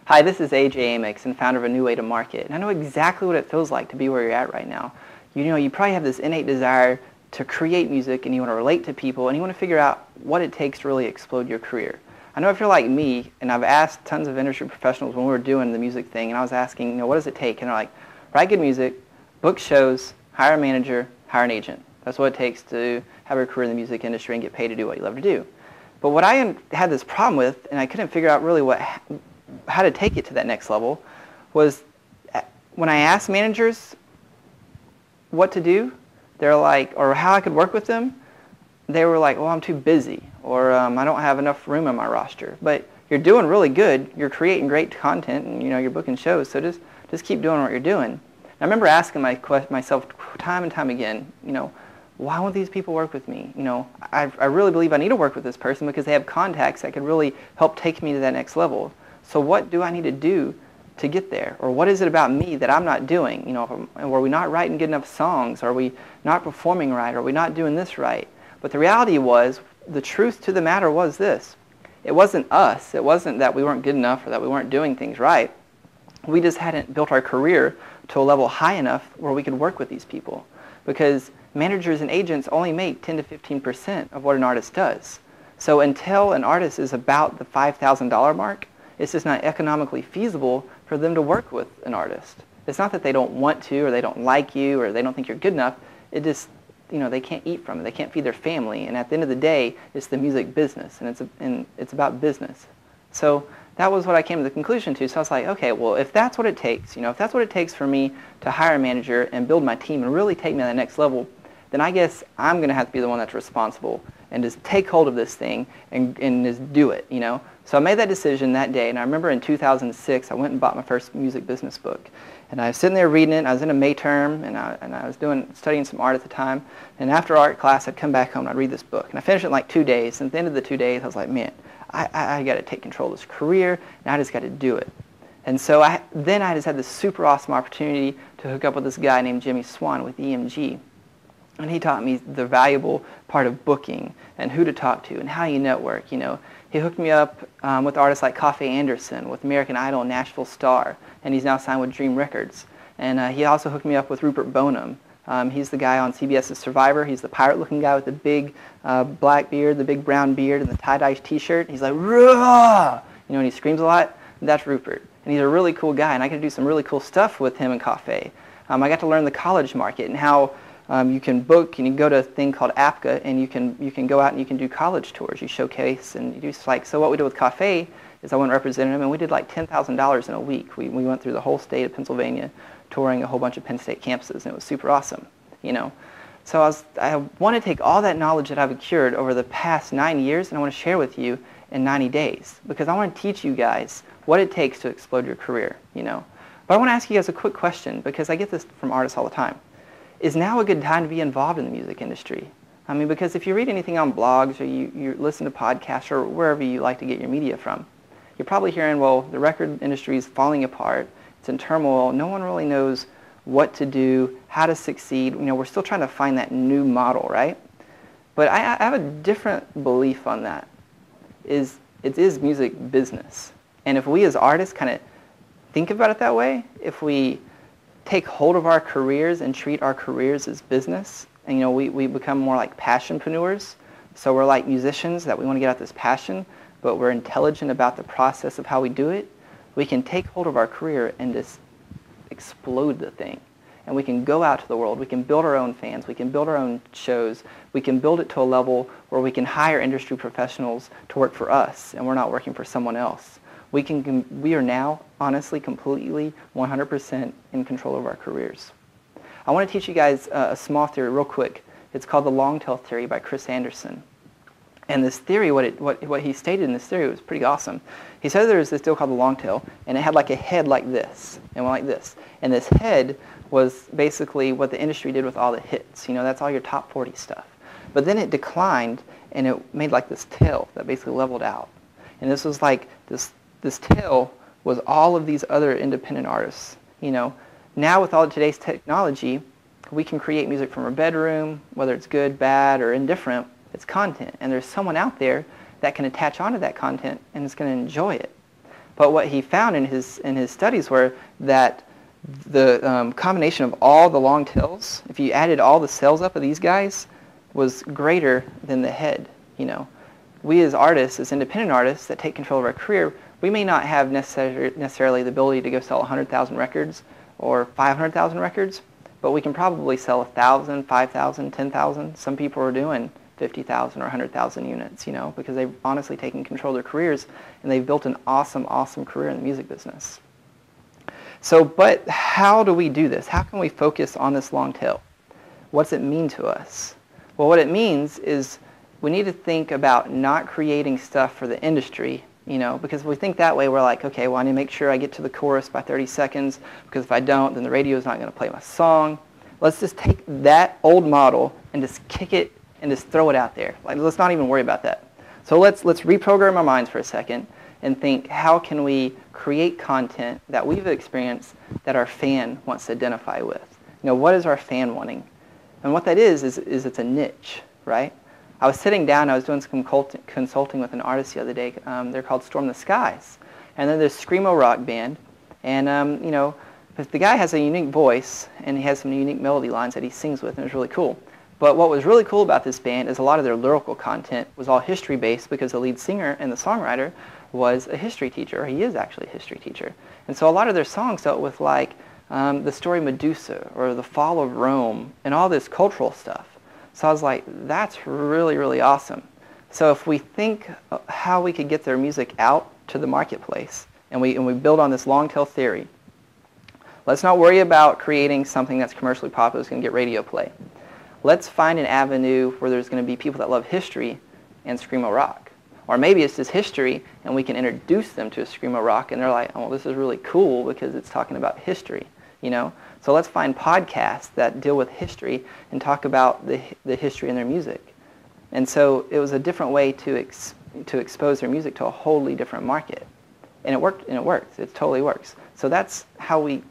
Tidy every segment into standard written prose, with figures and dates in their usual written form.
Hi, this is AJ Amex and founder of A New Way to Market, and I know exactly what it feels like to be where you're at right now. You probably have this innate desire to create music, and you want to relate to people, and you want to figure out what it takes to really explode your career. I know if you're like me, and I've asked tons of industry professionals when we were doing the music thing, and I was asking, what does it take? And they're like, write good music, book shows, hire a manager, hire an agent. That's what it takes to have a career in the music industry and get paid to do what you love to do. But what I had this problem with, and I couldn't figure out really how to take it to that next level, was when I asked managers what to do, they're like, or how I could work with them, they were like, well, I'm too busy, or I don't have enough room on my roster. But you're doing really good, you're creating great content, and you're booking shows, so just keep doing what you're doing. And I remember asking myself time and time again, why won't these people work with me? I really believe I need to work with this person because they have contacts that could really help take me to that next level. So what do I need to do to get there? Or what is it about me that I'm not doing? Are we not writing good enough songs? Are we not performing right? Are we not doing this right? But the reality was, the truth to the matter was this. It wasn't us. It wasn't that we weren't good enough or that we weren't doing things right. We just hadn't built our career to a level high enough where we could work with these people. Because managers and agents only make 10 to 15% of what an artist does. So until an artist is about the $5,000 mark, it's just not economically feasible for them to work with an artist. It's not that they don't want to, or they don't like you, or they don't think you're good enough. It just, they can't eat from it. They can't feed their family. And at the end of the day, it's the music business, and it's about business. So that was what I came to the conclusion to. So I was like, okay, well, if that's what it takes, if that's what it takes for me to hire a manager and build my team and really take me to the next level, then I guess I'm going to have to be the one that's responsible and just take hold of this thing and just do it, So I made that decision that day, and I remember in 2006, I went and bought my first music business book. And I was sitting there reading it, and I was in a May term, and I was studying some art at the time. And after art class, I'd come back home and I'd read this book. And I finished it in like 2 days, and at the end of the 2 days, I was like, man, I got to take control of this career, and I just got to do it. And so then I just had this super awesome opportunity to hook up with this guy named Jimmy Swan with EMG. And he taught me the valuable part of booking and who to talk to and how you network. He hooked me up with artists like Cafe Anderson, with American Idol and Nashville Star, and he's now signed with Dream Records. And he also hooked me up with Rupert Bonham. He's the guy on CBS's Survivor. He's the pirate-looking guy with the big black beard, the big brown beard, and the tie-dye T-shirt. He's like, "Rah!" And he screams a lot. That's Rupert. And he's a really cool guy, and I got to do some really cool stuff with him and Cafe. I got to learn the college market and how you can book, and you can go to a thing called APCA, and you can go out and you can do college tours. You showcase, and you do so what we did with Cafe is I went and represented him, and we did like $10,000 in a week. We went through the whole state of Pennsylvania, touring a whole bunch of Penn State campuses, and it was super awesome, So I want to take all that knowledge that I've accrued over the past 9 years, and I want to share with you in 90 days, because I want to teach you guys what it takes to explode your career, But I want to ask you guys a quick question, because I get this from artists all the time. Is now a good time to be involved in the music industry? Because if you read anything on blogs or you listen to podcasts or wherever you like to get your media from, you're probably hearing, well, the record industry is falling apart, it's in turmoil, no one really knows what to do, how to succeed. We're still trying to find that new model, right? But I have a different belief on that. It is music business. And if we as artists kind of think about it that way, if we take hold of our careers and treat our careers as business, and we become more like passionpreneurs. So we're like musicians that we want to get out this passion, but we're intelligent about the process of how we do it. We can take hold of our career and just explode the thing. And we can go out to the world. We can build our own fans. We can build our own shows. We can build it to a level where we can hire industry professionals to work for us, and we're not working for someone else. We are now, honestly, completely 100% in control of our careers. I want to teach you guys a small theory real quick. It's called the long tail theory by Chris Anderson. And this theory, what he stated in this theory was pretty awesome. He said there was this deal called the long tail, and it had like a head like this, and went like this. And this head was basically what the industry did with all the hits. That's all your top 40 stuff. But then it declined, and it made like this tail that basically leveled out. And this was like this tail was all of these other independent artists. Now with all of today's technology, we can create music from our bedroom, whether it's good, bad, or indifferent. It's content, and there's someone out there that can attach onto that content and is going to enjoy it. But what he found in his studies were that the combination of all the long tails, if you added all the cells up of these guys, was greater than the head. We as artists, as independent artists that take control of our career, we may not have necessarily the ability to go sell 100,000 records or 500,000 records, but we can probably sell 1,000, 5,000, 10,000. Some people are doing 50,000 or 100,000 units, because they've honestly taken control of their careers and they've built an awesome, awesome career in the music business. So, but how do we do this? How can we focus on this long tail? What's it mean to us? Well, what it means is we need to think about not creating stuff for the industry, because if we think that way, we're like, okay, well, I need to make sure I get to the chorus by 30 seconds, because if I don't, then the radio's not going to play my song. Let's just take that old model and just kick it and just throw it out there. Like, let's not even worry about that. So let's reprogram our minds for a second and think, how can we create content that we've experienced that our fan wants to identify with? What is our fan wanting? And what that is it's a niche, right? I was sitting down, I was doing some consulting with an artist the other day. They're called Storm the Skies. And they're this screamo rock band. And, the guy has a unique voice, and he has some unique melody lines that he sings with, and it's really cool. But what was really cool about this band is a lot of their lyrical content was all history-based, because the lead singer and the songwriter was a history teacher, or he is actually a history teacher. And so a lot of their songs dealt with, like, the story Medusa, or the fall of Rome, and all this cultural stuff. So I was like, that's really, really awesome. So if we think how we could get their music out to the marketplace, and we build on this long tail theory, let's not worry about creating something that's commercially popular that's going to get radio play. Let's find an avenue where there's going to be people that love history and screamo rock. Or maybe it's just history, and we can introduce them to a screamo rock, and they're like, oh, well, this is really cool because it's talking about history, So let's find podcasts that deal with history and talk about the history in their music. And so it was a different way to expose their music to a wholly different market. And it worked, and it works. It totally works. So that's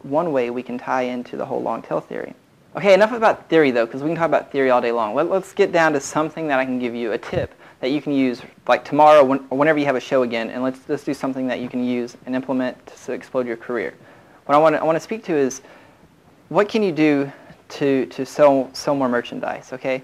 one way we can tie into the whole long tail theory. Okay, enough about theory, though, because we can talk about theory all day long. Let's get down to something that I can give you, a tip that you can use, like tomorrow or whenever you have a show again, and let's do something that you can use and implement to explode your career. What I want to speak to is, what can you do to sell more merchandise, okay?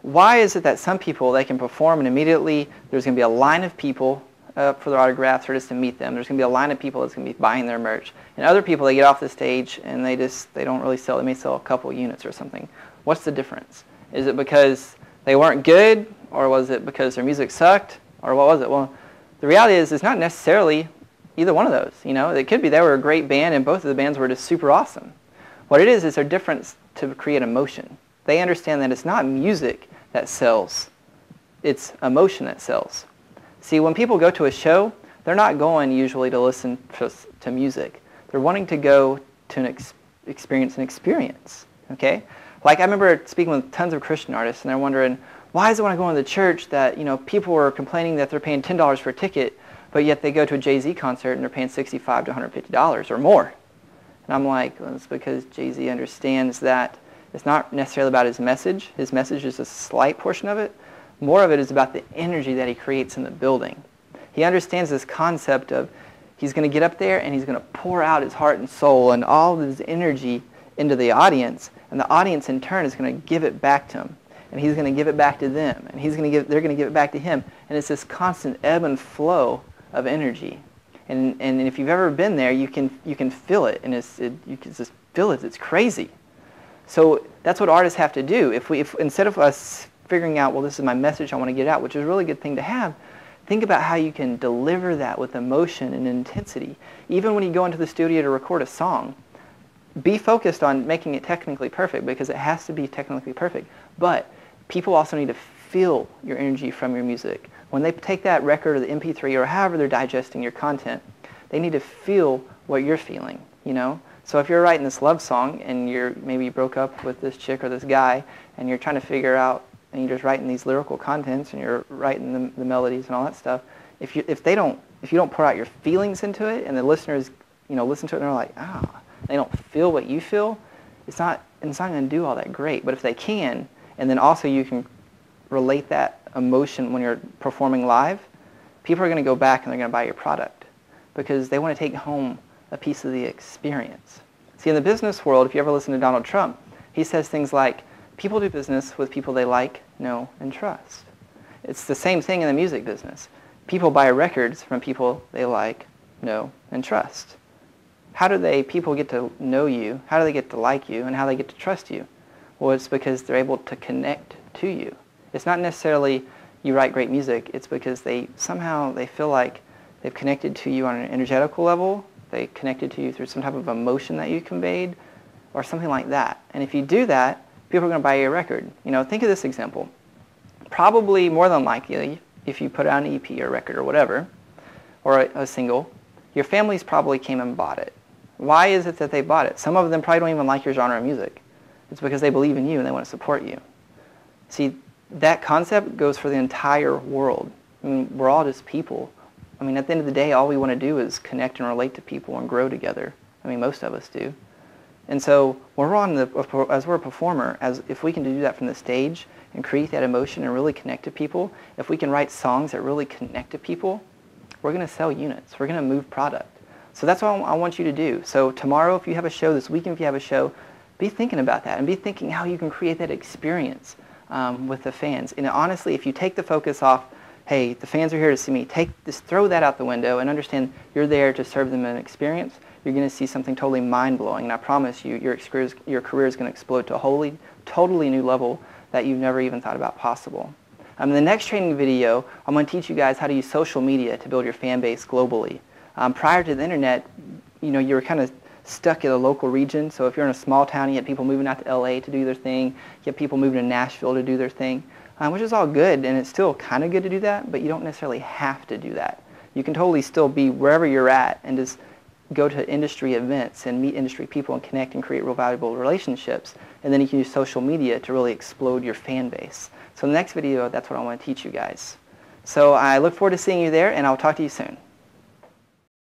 Why is it that some people, they can perform and immediately there's going to be a line of people for their autographs or just to meet them. There's going to be a line of people that's going to be buying their merch. And other people, they get off the stage and they don't really sell. They may sell a couple units or something. What's the difference? Is it because they weren't good, or was it because their music sucked, or what was it? Well, the reality is it's not necessarily either one of those. It could be they were a great band and both of the bands were just super awesome. What it is their difference to create emotion. They understand that it's not music that sells, it's emotion that sells. See, when people go to a show, they're not going usually to listen to music. They're wanting to go to experience an experience, okay? Like, I remember speaking with tons of Christian artists, and they're wondering, why is it when I go into the church that, people are complaining that they're paying $10 for a ticket, but yet they go to a Jay-Z concert and they're paying $65 to $150 or more? And I'm like, well, it's because Jay-Z understands that it's not necessarily about his message. His message is a slight portion of it. More of it is about the energy that he creates in the building. He understands this concept of he's going to get up there and he's going to pour out his heart and soul and all of his energy into the audience, and the audience in turn is going to give it back to him, and he's going to give it back to them, and they're going to give it back to him, and it's this constant ebb and flow of energy. And if you've ever been there, you can feel it, and you can just feel it. It's crazy. So that's what artists have to do. If instead of us figuring out, well, this is my message I want to get out, which is a really good thing to have, think about how you can deliver that with emotion and intensity. Even when you go into the studio to record a song, be focused on making it technically perfect, because it has to be technically perfect. But people also need to feel your energy from your music. When they take that record or the MP3 or however they're digesting your content, they need to feel what you're feeling, So if you're writing this love song and maybe you broke up with this chick or this guy and you're trying to figure out, and you're just writing these lyrical contents and you're writing the melodies and all that stuff, if you don't pour out your feelings into it, and the listeners, listen to it and they're like, they don't feel what you feel, it's not going to do all that great. But if they can, and then also you can relate that emotion when you're performing live, people are going to go back and they're going to buy your product. because they want to take home a piece of the experience. See, in the business world, if you ever listen to Donald Trump, he says things like, people do business with people they like, know, and trust. It's the same thing in the music business. People buy records from people they like, know, and trust. How do people get to know you, how do they get to like you, and how do they get to trust you? Well, it's because they're able to connect to you. It's not necessarily you write great music, it's because they feel like they've connected to you on an energetical level, they connected to you through some type of emotion that you conveyed, or something like that. And if you do that, people are going to buy your record. You know, think of this example. Probably more than likely, if you put out an EP or a record or whatever, or a single, your families probably came and bought it. Why is it that they bought it? Some of them probably don't even like your genre of music. It's because they believe in you and they want to support you. See, that concept goes for the entire world. I mean, we're all just people. I mean, at the end of the day, all we want to do is connect and relate to people and grow together. I mean, most of us do. And so when as we're a performer, if we can do that from the stage and create that emotion and really connect to people, if we can write songs that really connect to people, we're going to sell units. We're going to move product. So that's what I want you to do. So tomorrow, if you have a show, this weekend, if you have a show, be thinking about that and be thinking how you can create that experience with the fans. And honestly, if you take the focus off, hey, the fans are here to see me, just throw that out the window and understand you're there to serve them an experience, you're going to see something totally mind-blowing. And I promise you, your career is going to explode to a totally new level that you've never even thought about possible. In the next training video, I'm going to teach you guys how to use social media to build your fan base globally. Prior to the internet, you know, you were kind of stuck in a local region. So if you're in a small town, you had people moving out to LA to do their thing. You had people moving to Nashville to do their thing, which is all good, and it's still kind of good to do that, but you don't necessarily have to do that. You can totally still be wherever you're at and just go to industry events and meet industry people and connect and create real valuable relationships. And then you can use social media to really explode your fan base. So in the next video, that's what I want to teach you guys. So I look forward to seeing you there, and I'll talk to you soon.